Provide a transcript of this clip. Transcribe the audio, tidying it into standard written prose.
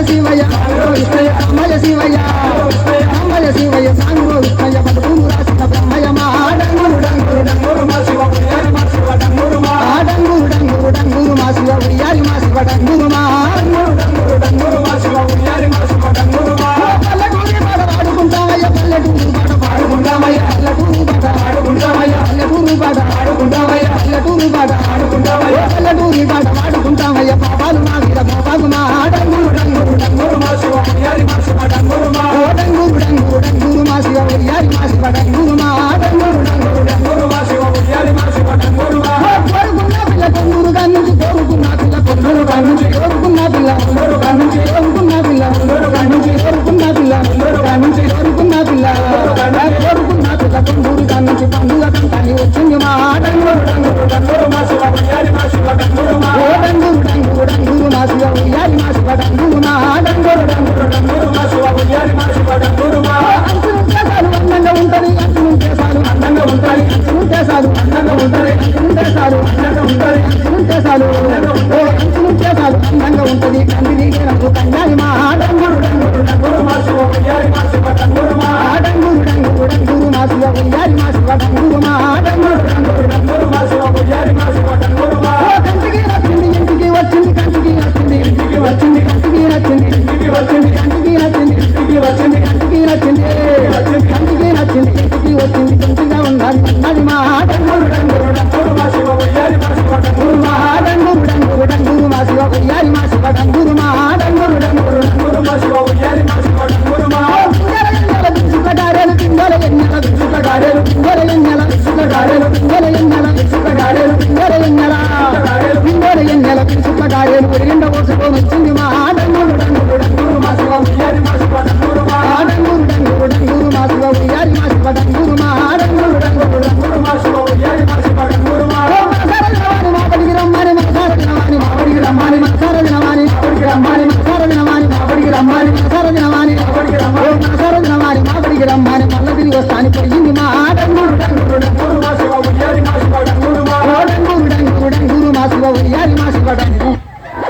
శివయ్య రామయ్య శివయ్య రామయ్య శివయ్య సాంగో విష్ణయ్య పడుకును రాసిన బ్రహ్మయ్య మా డంగురు డంగురు డంగురు మా శివ ఉయ్యారి మా శివ డంగురు మా డంగురు డంగురు డంగురు మా శివ ఉయ్యారి మా శివ డంగురు మా డంగురు డంగురు మా శివ ఉయ్యారి మా శివ డంగురు మా పల్లెటూరి పాట పాడుకుంటామయ్య పల్లెటూరు పాట పాడుకుంటామయ్య పల్లెటూరు పాట పాడుకుంటామయ్య పల్లెటూరు పాట పాడుకుంటామయ్య పల్లెటూరు పాట పాడుకుంటామయ్య పల్లెటూరి పాట పాడుకుంటామయ్య పాపాలు మా వీర పాపాలు మా డంగురు డంగురు డంగురు మా శివ ఉయ్యారి మా శివ డంగురు మా డంగురు డంగురు డంగురు మా శివ ఉయ్యారి మా శివ డంగురు మా డంగురు డంగురు డంగురు మా శివ ఉయ్యారి మా శివ డంగురు మా కోరుకున్న పిల్ల కొందరు కానుంచి కోరుకున్న పిల్ల కొందరు కానుంచి కోరుకున్న పిల్ల కొందరు కానుంచి కోరుకున్న పిల్ల కొందరు కానుంచి కోరుకున్న పిల్ల కొందరు కానుంచి కోరుకున్న పిల్ల కోరుకున్న పిల్ల కొందరు కానుంచి పండుగ కంటాని వచ్చింది మా డంగురు డంగురు డంగురు మా శివ ఉయ్యారి మా శివ డంగురు మా డంగురు డంగురు డంగురు మా శివ ఉయ్యారి మా శివ డంగురు మా డంగురు డంగురు డంగురు మా శివ ఉయ్యారి మా శివ డంగురు మా అంచులు చేసాలు అందంగా ఉంటది అంచులు చేసాలు అందంగా ఉంటది అంచులు చేసాలు అందంగా ఉంటది అంచులు చేసాలు అందంగా ఉంటది అంచులు చేసాలు అంచులు చేసాలు అందంగా ఉంటది కందిని రంగు కన్యా